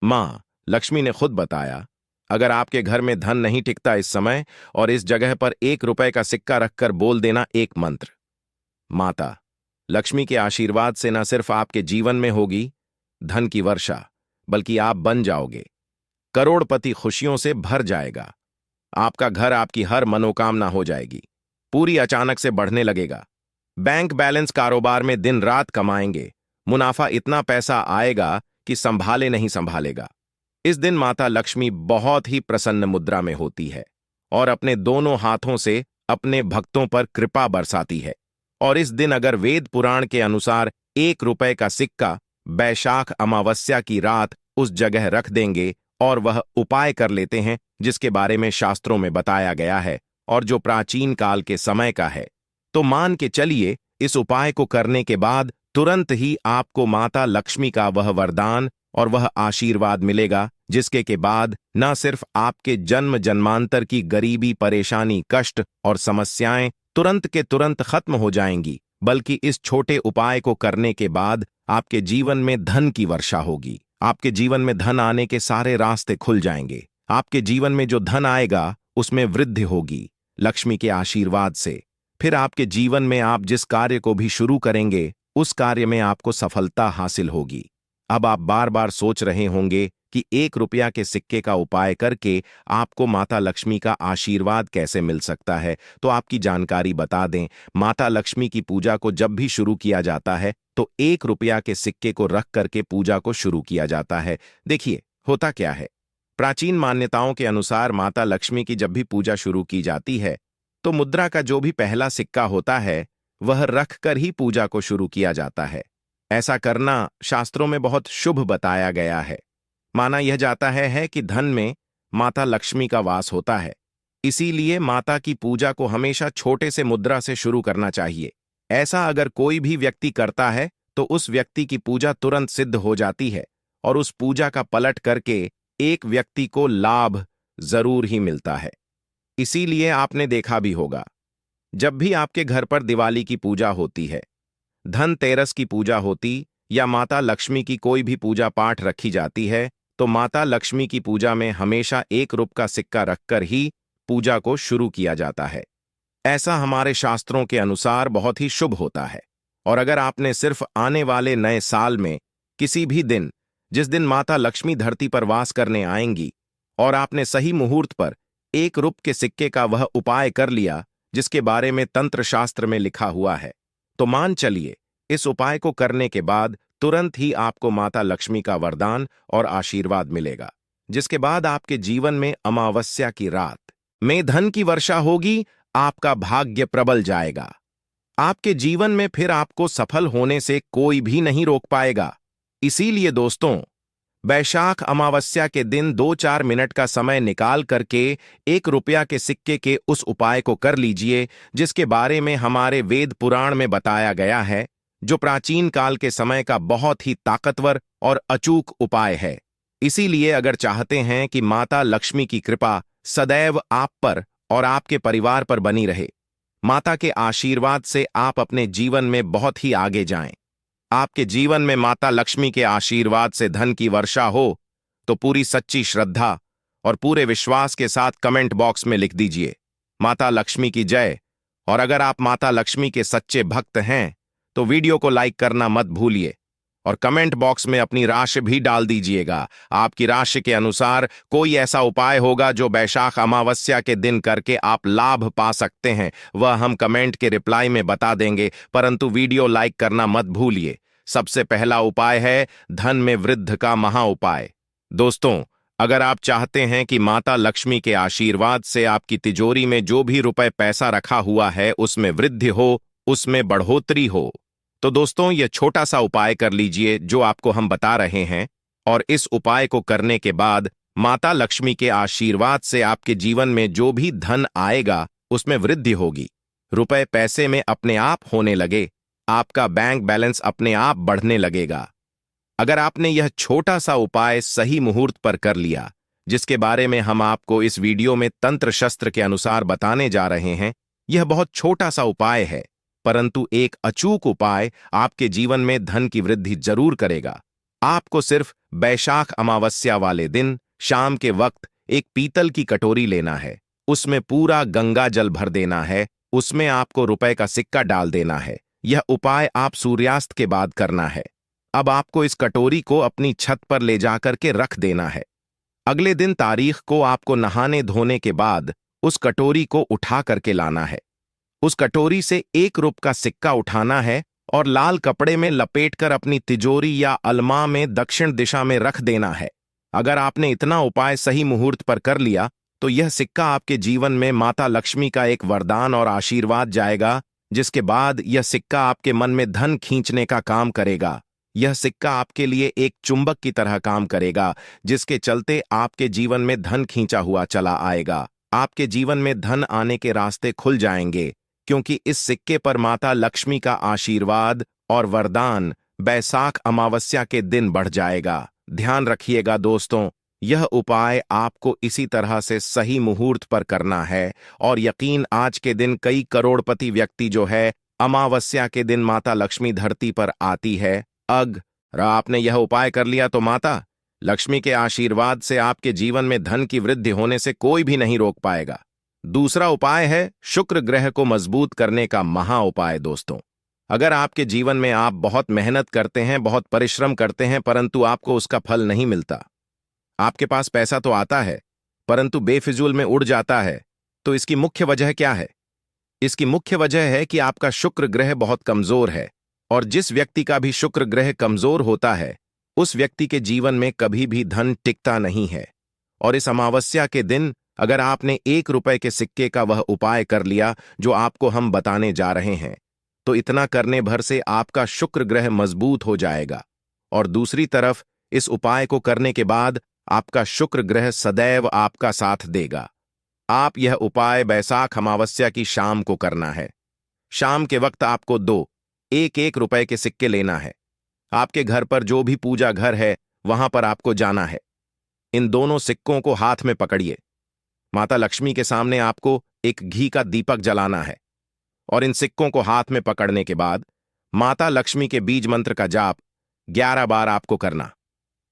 माँ लक्ष्मी ने खुद बताया, अगर आपके घर में धन नहीं टिकता इस समय और इस जगह पर 1 रुपए का सिक्का रखकर बोल देना एक मंत्र। माता लक्ष्मी के आशीर्वाद से न सिर्फ आपके जीवन में होगी धन की वर्षा, बल्कि आप बन जाओगे करोड़पति। खुशियों से भर जाएगा आपका घर, आपकी हर मनोकामना हो जाएगी पूरी, अचानक से बढ़ने लगेगा। बैंक बैलेंस, कारोबार में दिन रात कमाएंगे, मुनाफा इतना पैसा आएगा कि संभाले नहीं संभालेगा। इस दिन माता लक्ष्मी बहुत ही प्रसन्न मुद्रा में होती है और अपने दोनों हाथों से अपने भक्तों पर कृपा बरसाती है। और इस दिन अगर वेद पुराण के अनुसार 1 रुपए का सिक्का बैशाख अमावस्या की रात उस जगह रख देंगे और वह उपाय कर लेते हैं जिसके बारे में शास्त्रों में बताया गया है और जो प्राचीन काल के समय का है, तो मान के चलिए इस उपाय को करने के बाद तुरंत ही आपको माता लक्ष्मी का वह वरदान और वह आशीर्वाद मिलेगा जिसके के बाद न सिर्फ आपके जन्म जन्मांतर की गरीबी, परेशानी, कष्ट और समस्याएं तुरंत के तुरंत खत्म हो जाएंगी, बल्कि इस छोटे उपाय को करने के बाद आपके जीवन में धन की वर्षा होगी। आपके जीवन में धन आने के सारे रास्ते खुल जाएंगे। आपके जीवन में जो धन आएगा उसमें वृद्धि होगी लक्ष्मी के आशीर्वाद से। फिर आपके जीवन में आप जिस कार्य को भी शुरू करेंगे उस कार्य में आपको सफलता हासिल होगी। अब आप बार बार सोच रहे होंगे कि 1 रुपया के सिक्के का उपाय करके आपको माता लक्ष्मी का आशीर्वाद कैसे मिल सकता है, तो आपकी जानकारी बता दें। माता लक्ष्मी की पूजा को जब भी शुरू किया जाता है तो 1 रुपया के सिक्के को रख करके पूजा को शुरू किया जाता है। देखिए होता क्या है, प्राचीन मान्यताओं के अनुसार माता लक्ष्मी की जब भी पूजा शुरू की जाती है तो मुद्रा का जो भी पहला सिक्का होता है वह रख कर ही पूजा को शुरू किया जाता है। ऐसा करना शास्त्रों में बहुत शुभ बताया गया है। माना यह जाता है कि धन में माता लक्ष्मी का वास होता है, इसीलिए माता की पूजा को हमेशा छोटे से मुद्रा से शुरू करना चाहिए। ऐसा अगर कोई भी व्यक्ति करता है तो उस व्यक्ति की पूजा तुरंत सिद्ध हो जाती है और उस पूजा का पलट करके एक व्यक्ति को लाभ जरूर ही मिलता है। इसीलिए आपने देखा भी होगा, जब भी आपके घर पर दिवाली की पूजा होती है, धनतेरस की पूजा होती या माता लक्ष्मी की कोई भी पूजा पाठ रखी जाती है, तो माता लक्ष्मी की पूजा में हमेशा 1 रुपये का सिक्का रखकर ही पूजा को शुरू किया जाता है। ऐसा हमारे शास्त्रों के अनुसार बहुत ही शुभ होता है। और अगर आपने सिर्फ आने वाले नए साल में किसी भी दिन, जिस दिन माता लक्ष्मी धरती पर वास करने आएंगी, और आपने सही मुहूर्त पर 1 रुपये के सिक्के का वह उपाय कर लिया जिसके बारे में तंत्र शास्त्र में लिखा हुआ है, तो मान चलिए इस उपाय को करने के बाद तुरंत ही आपको माता लक्ष्मी का वरदान और आशीर्वाद मिलेगा, जिसके बाद आपके जीवन में अमावस्या की रात में धन की वर्षा होगी। आपका भाग्य प्रबल जाएगा। आपके जीवन में फिर आपको सफल होने से कोई भी नहीं रोक पाएगा। इसीलिए दोस्तों, बैशाख अमावस्या के दिन 2-4 मिनट का समय निकाल करके 1 रुपया के सिक्के के उस उपाय को कर लीजिए जिसके बारे में हमारे वेद पुराण में बताया गया है, जो प्राचीन काल के समय का बहुत ही ताकतवर और अचूक उपाय है। इसीलिए अगर चाहते हैं कि माता लक्ष्मी की कृपा सदैव आप पर और आपके परिवार पर बनी रहे, माता के आशीर्वाद से आप अपने जीवन में बहुत ही आगे जाएं, आपके जीवन में माता लक्ष्मी के आशीर्वाद से धन की वर्षा हो, तो पूरी सच्ची श्रद्धा और पूरे विश्वास के साथ कमेंट बॉक्स में लिख दीजिए, माता लक्ष्मी की जय। और अगर आप माता लक्ष्मी के सच्चे भक्त हैं तो वीडियो को लाइक करना मत भूलिए और कमेंट बॉक्स में अपनी राशि भी डाल दीजिएगा। आपकी राशि के अनुसार कोई ऐसा उपाय होगा जो बैशाख अमावस्या के दिन करके आप लाभ पा सकते हैं, वह हम कमेंट के रिप्लाई में बता देंगे, परंतु वीडियो लाइक करना मत भूलिए। सबसे पहला उपाय है धन में वृद्धि का महा उपाय। दोस्तों, अगर आप चाहते हैं कि माता लक्ष्मी के आशीर्वाद से आपकी तिजोरी में जो भी रुपए पैसा रखा हुआ है उसमें वृद्धि हो, उसमें बढ़ोतरी हो, तो दोस्तों यह छोटा सा उपाय कर लीजिए जो आपको हम बता रहे हैं। और इस उपाय को करने के बाद माता लक्ष्मी के आशीर्वाद से आपके जीवन में जो भी धन आएगा उसमें वृद्धि होगी, रुपए पैसे में अपने आप होने लगे, आपका बैंक बैलेंस अपने आप बढ़ने लगेगा। अगर आपने यह छोटा सा उपाय सही मुहूर्त पर कर लिया, जिसके बारे में हम आपको इस वीडियो में तंत्र शस्त्र के अनुसार बताने जा रहे हैं, यह बहुत छोटा सा उपाय है, परंतु एक अचूक उपाय आपके जीवन में धन की वृद्धि जरूर करेगा। आपको सिर्फ बैशाख अमावस्या वाले दिन शाम के वक्त एक पीतल की कटोरी लेना है, उसमें पूरा गंगा जल भर देना है, उसमें आपको रुपए का सिक्का डाल देना है। यह उपाय आप सूर्यास्त के बाद करना है। अब आपको इस कटोरी को अपनी छत पर ले जाकर के रख देना है। अगले दिन तारीख को आपको नहाने धोने के बाद उस कटोरी को उठा करके लाना है। उस कटोरी से 1 रुपए का सिक्का उठाना है और लाल कपड़े में लपेटकर अपनी तिजोरी या अलमा में दक्षिण दिशा में रख देना है। अगर आपने इतना उपाय सही मुहूर्त पर कर लिया तो यह सिक्का आपके जीवन में माता लक्ष्मी का एक वरदान और आशीर्वाद जाएगा, जिसके बाद यह सिक्का आपके मन में धन खींचने का काम करेगा। यह सिक्का आपके लिए एक चुंबक की तरह काम करेगा, जिसके चलते आपके जीवन में धन खींचा हुआ चला आएगा। आपके जीवन में धन आने के रास्ते खुल जाएंगे, क्योंकि इस सिक्के पर माता लक्ष्मी का आशीर्वाद और वरदान बैसाख अमावस्या के दिन बढ़ जाएगा। ध्यान रखिएगा दोस्तों, यह उपाय आपको इसी तरह से सही मुहूर्त पर करना है और यकीन आज के दिन कई करोड़पति व्यक्ति जो है अमावस्या के दिन माता लक्ष्मी धरती पर आती है। अगर आपने यह उपाय कर लिया तो माता लक्ष्मी के आशीर्वाद से आपके जीवन में धन की वृद्धि होने से कोई भी नहीं रोक पाएगा। दूसरा उपाय है शुक्र ग्रह को मजबूत करने का महा उपाय। दोस्तों, अगर आपके जीवन में आप बहुत मेहनत करते हैं, बहुत परिश्रम करते हैं, परंतु आपको उसका फल नहीं मिलता, आपके पास पैसा तो आता है परंतु बेफिजूल में उड़ जाता है, तो इसकी मुख्य वजह क्या है? इसकी मुख्य वजह है कि आपका शुक्र ग्रह बहुत कमजोर है, और जिस व्यक्ति का भी शुक्र ग्रह कमजोर होता है उस व्यक्ति के जीवन में कभी भी धन टिकता नहीं है। और इस अमावस्या के दिन अगर आपने 1 रुपए के सिक्के का वह उपाय कर लिया जो आपको हम बताने जा रहे हैं, तो इतना करने भर से आपका शुक्र ग्रह मजबूत हो जाएगा। और दूसरी तरफ इस उपाय को करने के बाद आपका शुक्र ग्रह सदैव आपका साथ देगा। आप यह उपाय बैसाख अमावस्या की शाम को करना है। शाम के वक्त आपको 2 1-1 रुपए के सिक्के लेना है। आपके घर पर जो भी पूजा घर है वहां पर आपको जाना है। इन दोनों सिक्कों को हाथ में पकड़िए। माता लक्ष्मी के सामने आपको एक घी का दीपक जलाना है और इन सिक्कों को हाथ में पकड़ने के बाद माता लक्ष्मी के बीज मंत्र का जाप 11 बार आपको करना।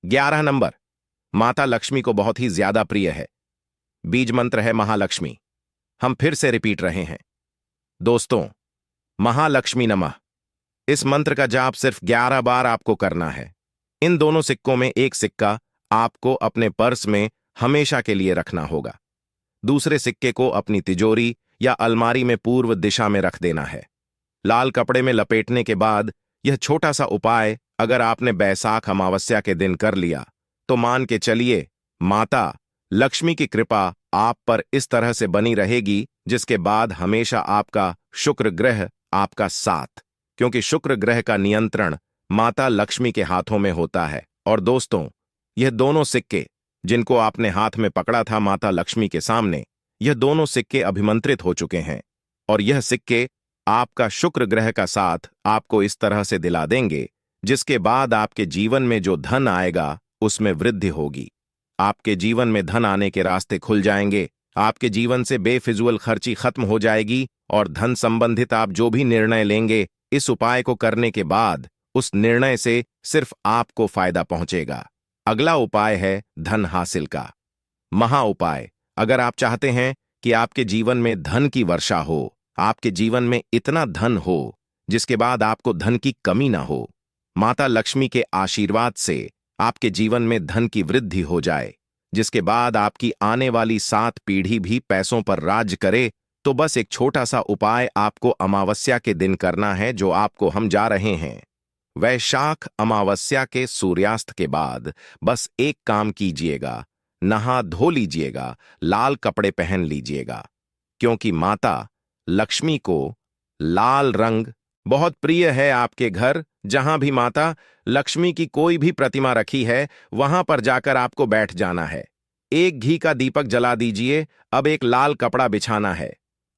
11 नंबर माता लक्ष्मी को बहुत ही ज्यादा प्रिय है। बीज मंत्र है महालक्ष्मी। हम फिर से रिपीट रहे हैं दोस्तों, महालक्ष्मी नमः। इस मंत्र का जाप सिर्फ 11 बार आपको करना है। इन दोनों सिक्कों में एक सिक्का आपको अपने पर्स में हमेशा के लिए रखना होगा। दूसरे सिक्के को अपनी तिजोरी या अलमारी में पूर्व दिशा में रख देना है। लाल कपड़े में लपेटने के बाद यह छोटा सा उपाय अगर आपने बैसाख अमावस्या के दिन कर लिया तो मान के चलिए माता लक्ष्मी की कृपा आप पर इस तरह से बनी रहेगी, जिसके बाद हमेशा आपका शुक्र ग्रह आपका साथ, क्योंकि शुक्र ग्रह का नियंत्रण माता लक्ष्मी के हाथों में होता है। और दोस्तों, यह दोनों सिक्के जिनको आपने हाथ में पकड़ा था माता लक्ष्मी के सामने, यह दोनों सिक्के अभिमंत्रित हो चुके हैं और यह सिक्के आपका शुक्र ग्रह का साथ आपको इस तरह से दिला देंगे, जिसके बाद आपके जीवन में जो धन आएगा उसमें वृद्धि होगी। आपके जीवन में धन आने के रास्ते खुल जाएंगे, आपके जीवन से बेफिजूल खर्ची खत्म हो जाएगी और धन संबंधित आप जो भी निर्णय लेंगे इस उपाय को करने के बाद उस निर्णय से सिर्फ आपको फायदा पहुंचेगा। अगला उपाय है धन हासिल का महा उपाय। अगर आप चाहते हैं कि आपके जीवन में धन की वर्षा हो, आपके जीवन में इतना धन हो जिसके बाद आपको धन की कमी ना हो, माता लक्ष्मी के आशीर्वाद से आपके जीवन में धन की वृद्धि हो जाए, जिसके बाद आपकी आने वाली 7 पीढ़ी भी पैसों पर राज करे, तो बस एक छोटा सा उपाय आपको अमावस्या के दिन करना है जो आपको हम जा रहे हैं। वैशाख अमावस्या के सूर्यास्त के बाद बस एक काम कीजिएगा, नहा धो लीजिएगा, लाल कपड़े पहन लीजिएगा, क्योंकि माता लक्ष्मी को लाल रंग बहुत प्रिय है। आपके घर जहां भी माता लक्ष्मी की कोई भी प्रतिमा रखी है वहां पर जाकर आपको बैठ जाना है। एक घी का दीपक जला दीजिए। अब एक लाल कपड़ा बिछाना है।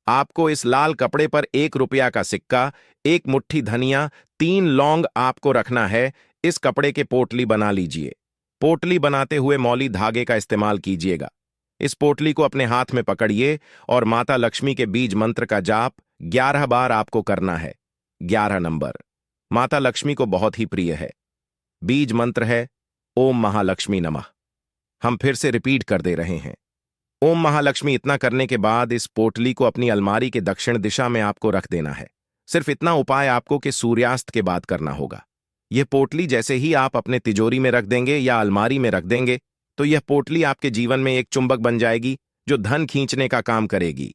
आपको इस लाल कपड़े पर 1 रुपया का सिक्का, 1 मुट्ठी धनिया, 3 लौंग आपको रखना है। इस कपड़े के पोटली बना लीजिए। पोटली बनाते हुए मौली धागे का इस्तेमाल कीजिएगा। इस पोटली को अपने हाथ में पकड़िए और माता लक्ष्मी के बीज मंत्र का जाप 11 बार आपको करना है। 11 नंबर माता लक्ष्मी को बहुत ही प्रिय है। बीज मंत्र है ओम महालक्ष्मी नमः। हम फिर से रिपीट कर दे रहे हैं। ओम महालक्ष्मी। इतना करने के बाद इस पोटली को अपनी अलमारी के दक्षिण दिशा में आपको रख देना है। सिर्फ इतना उपाय आपको कि सूर्यास्त के बाद करना होगा। यह पोटली जैसे ही आप अपने तिजोरी में रख देंगे या अलमारी में रख देंगे तो यह पोटली आपके जीवन में एक चुंबक बन जाएगी जो धन खींचने का काम करेगी।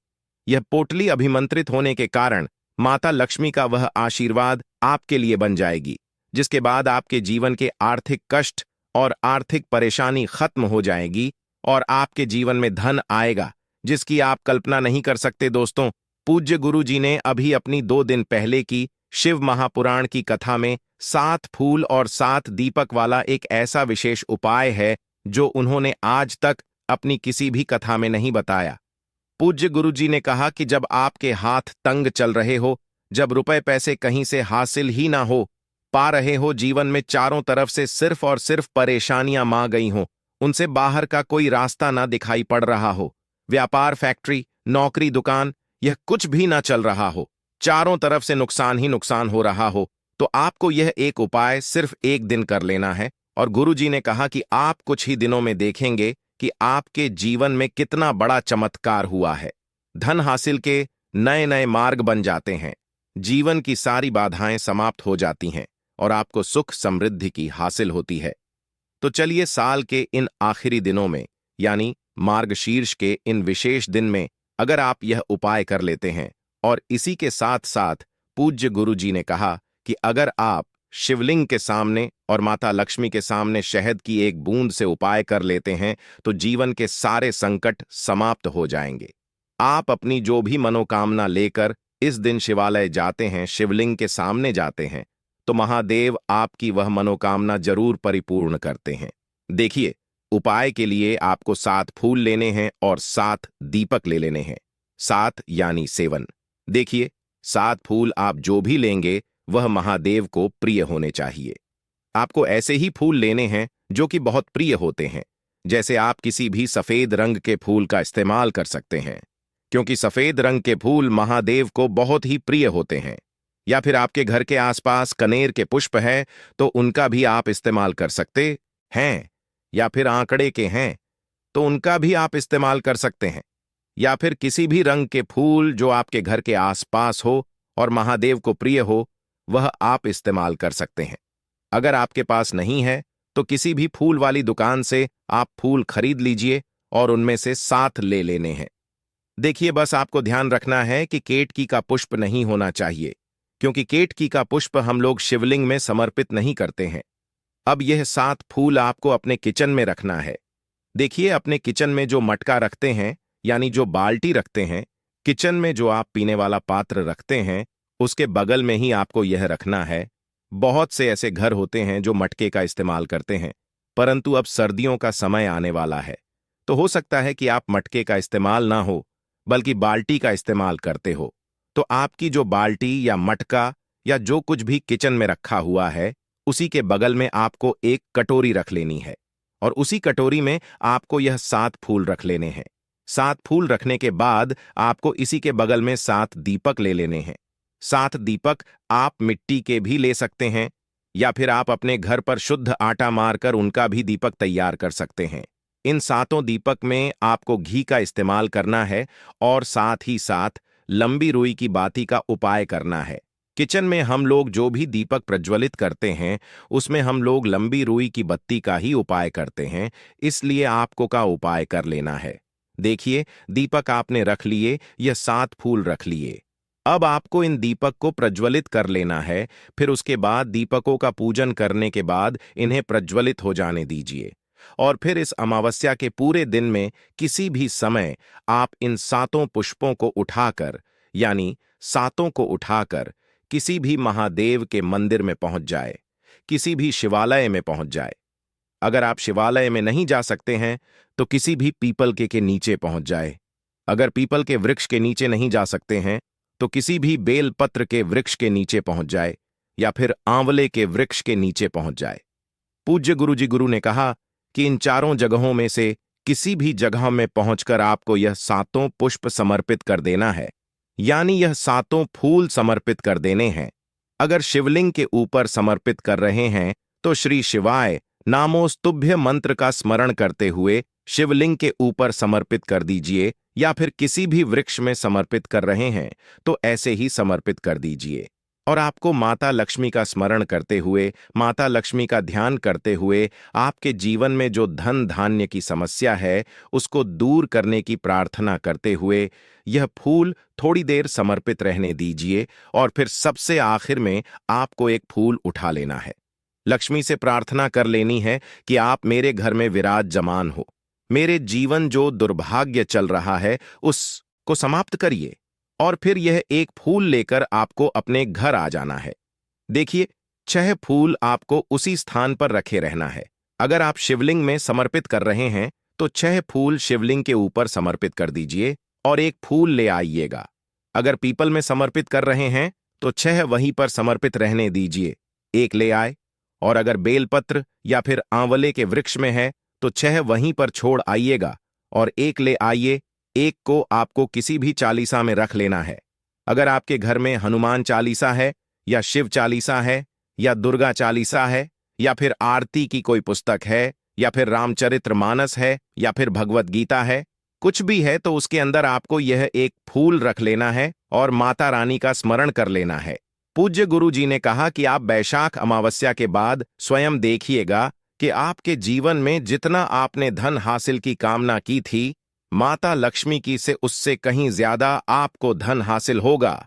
यह पोटली अभिमंत्रित होने के कारण माता लक्ष्मी का वह आशीर्वाद आपके लिए बन जाएगी, जिसके बाद आपके जीवन के आर्थिक कष्ट और आर्थिक परेशानी खत्म हो जाएगी और आपके जीवन में धन आएगा जिसकी आप कल्पना नहीं कर सकते। दोस्तों, पूज्य गुरु जी ने अभी अपनी 2 दिन पहले की शिव महापुराण की कथा में 7 फूल और 7 दीपक वाला एक ऐसा विशेष उपाय है जो उन्होंने आज तक अपनी किसी भी कथा में नहीं बताया। पूज्य गुरु जी ने कहा कि जब आपके हाथ तंग चल रहे हो, जब रुपए पैसे कहीं से हासिल ही ना हो पा रहे हो, जीवन में चारों तरफ से सिर्फ और सिर्फ परेशानियां मा गई हों, उनसे बाहर का कोई रास्ता ना दिखाई पड़ रहा हो, व्यापार, फैक्ट्री, नौकरी, दुकान, यह कुछ भी ना चल रहा हो, चारों तरफ से नुकसान ही नुकसान हो रहा हो, तो आपको यह एक उपाय सिर्फ 1 दिन कर लेना है। और गुरुजी ने कहा कि आप कुछ ही दिनों में देखेंगे कि आपके जीवन में कितना बड़ा चमत्कार हुआ है। धन हासिल के नए नए मार्ग बन जाते हैं, जीवन की सारी बाधाएं समाप्त हो जाती हैं और आपको सुख समृद्धि की हासिल होती है। तो चलिए, साल के इन आखिरी दिनों में यानी मार्गशीर्ष के इन विशेष दिन में अगर आप यह उपाय कर लेते हैं, और इसी के साथ साथ पूज्य गुरु जी ने कहा कि अगर आप शिवलिंग के सामने और माता लक्ष्मी के सामने शहद की एक बूंद से उपाय कर लेते हैं तो जीवन के सारे संकट समाप्त हो जाएंगे। आप अपनी जो भी मनोकामना लेकर इस दिन शिवालय जाते हैं, शिवलिंग के सामने जाते हैं, तो महादेव आपकी वह मनोकामना जरूर परिपूर्ण करते हैं। देखिए, उपाय के लिए आपको 7 फूल लेने हैं और 7 दीपक ले लेने हैं। 7 यानी 7। देखिए, 7 फूल आप जो भी लेंगे वह महादेव को प्रिय होने चाहिए। आपको ऐसे ही फूल लेने हैं जो कि बहुत प्रिय होते हैं। जैसे आप किसी भी सफेद रंग के फूल का इस्तेमाल कर सकते हैं, क्योंकि सफेद रंग के फूल महादेव को बहुत ही प्रिय होते हैं। या फिर आपके घर के आसपास कनेर के पुष्प है तो उनका भी आप इस्तेमाल कर सकते हैं। या फिर आंकड़े के हैं तो उनका भी आप इस्तेमाल कर सकते हैं। या फिर किसी भी रंग के फूल जो आपके घर के आसपास हो और महादेव को प्रिय हो, वह आप इस्तेमाल कर सकते हैं। अगर आपके पास नहीं है तो किसी भी फूल वाली दुकान से आप फूल खरीद लीजिए और उनमें से 7 ले लेने हैं। देखिए, बस आपको ध्यान रखना है कि केतकी का पुष्प नहीं होना चाहिए, क्योंकि केतकी का पुष्प हम लोग शिवलिंग में समर्पित नहीं करते हैं। अब यह 7 फूल आपको अपने किचन में रखना है। देखिए, अपने किचन में जो मटका रखते हैं यानी जो बाल्टी रखते हैं, किचन में जो आप पीने वाला पात्र रखते हैं, उसके बगल में ही आपको यह रखना है। बहुत से ऐसे घर होते हैं जो मटके का इस्तेमाल करते हैं, परंतु अब सर्दियों का समय आने वाला है, तो हो सकता है कि आप मटके का इस्तेमाल ना हो बल्कि बाल्टी का इस्तेमाल करते हो। तो आपकी जो बाल्टी या मटका या जो कुछ भी किचन में रखा हुआ है, उसी के बगल में आपको एक कटोरी रख लेनी है और उसी कटोरी में आपको यह 7 फूल रख लेने हैं। 7 फूल रखने के बाद आपको इसी के बगल में 7 दीपक ले लेने हैं। 7 दीपक आप मिट्टी के भी ले सकते हैं या फिर आप अपने घर पर शुद्ध आटा मारकर उनका भी दीपक तैयार कर सकते हैं। इन 7 दीपक में आपको घी का इस्तेमाल करना है और साथ ही साथ लंबी रुई की बाती का उपाय करना है। किचन में हम लोग जो भी दीपक प्रज्वलित करते हैं उसमें हम लोग लंबी रुई की बत्ती का ही उपाय करते हैं, इसलिए आपको का उपाय कर लेना है। देखिए, दीपक आपने रख लिए, यह 7 फूल रख लिए। अब आपको इन दीपक को प्रज्वलित कर लेना है। फिर उसके बाद दीपकों का पूजन करने के बाद इन्हें प्रज्वलित हो जाने दीजिए और फिर इस अमावस्या के पूरे दिन में किसी भी समय आप इन 7 पुष्पों को उठाकर यानी 7 को उठाकर किसी भी महादेव के मंदिर में पहुंच जाए, किसी भी शिवालय में पहुंच जाए। अगर आप शिवालय में नहीं जा सकते हैं तो किसी भी पीपल के नीचे पहुंच जाए। अगर पीपल के वृक्ष के नीचे नहीं जा सकते हैं तो किसी भी बेलपत्र के वृक्ष के नीचे पहुंच जाए या फिर आंवले के वृक्ष के नीचे पहुंच जाए। पूज्य गुरु ने कहा कि इन चारों जगहों में से किसी भी जगह में पहुंचकर आपको यह 7 पुष्प समर्पित कर देना है, यानी यह 7 फूल समर्पित कर देने हैं। अगर शिवलिंग के ऊपर समर्पित कर रहे हैं तो श्री शिवाय नामोस्तुभ्य मंत्र का स्मरण करते हुए शिवलिंग के ऊपर समर्पित कर दीजिए, या फिर किसी भी वृक्ष में समर्पित कर रहे हैं तो ऐसे ही समर्पित कर दीजिए। और आपको माता लक्ष्मी का स्मरण करते हुए, माता लक्ष्मी का ध्यान करते हुए आपके जीवन में जो धन धान्य की समस्या है उसको दूर करने की प्रार्थना करते हुए यह फूल थोड़ी देर समर्पित रहने दीजिए, और फिर सबसे आखिर में आपको एक फूल उठा लेना है। लक्ष्मी से प्रार्थना कर लेनी है कि आप मेरे घर में विराजमान हो, मेरे जीवन जो दुर्भाग्य चल रहा है उसको समाप्त करिए, और फिर यह एक फूल लेकर आपको अपने घर आ जाना है। देखिए, 6 फूल आपको उसी स्थान पर रखे रहना है। अगर आप शिवलिंग में समर्पित कर रहे हैं तो 6 फूल शिवलिंग के ऊपर समर्पित कर दीजिए और एक फूल ले आइएगा। अगर पीपल में समर्पित कर रहे हैं तो 6 वहीं पर समर्पित रहने दीजिए, एक ले आए। और अगर बेलपत्र या फिर आंवले के वृक्ष में है तो 6 वहीं पर छोड़ आइएगा और एक ले आइए। एक को आपको किसी भी चालीसा में रख लेना है। अगर आपके घर में हनुमान चालीसा है या शिव चालीसा है या दुर्गा चालीसा है या फिर आरती की कोई पुस्तक है या फिर रामचरितमानस है या फिर भगवत गीता है, कुछ भी है तो उसके अंदर आपको यह एक फूल रख लेना है और माता रानी का स्मरण कर लेना है। पूज्य गुरु जी ने कहा कि आप बैशाख अमावस्या के बाद स्वयं देखिएगा कि आपके जीवन में जितना आपने धन हासिल की कामना की थी, माता लक्ष्मी की से उससे कहीं ज्यादा आपको धन हासिल होगा।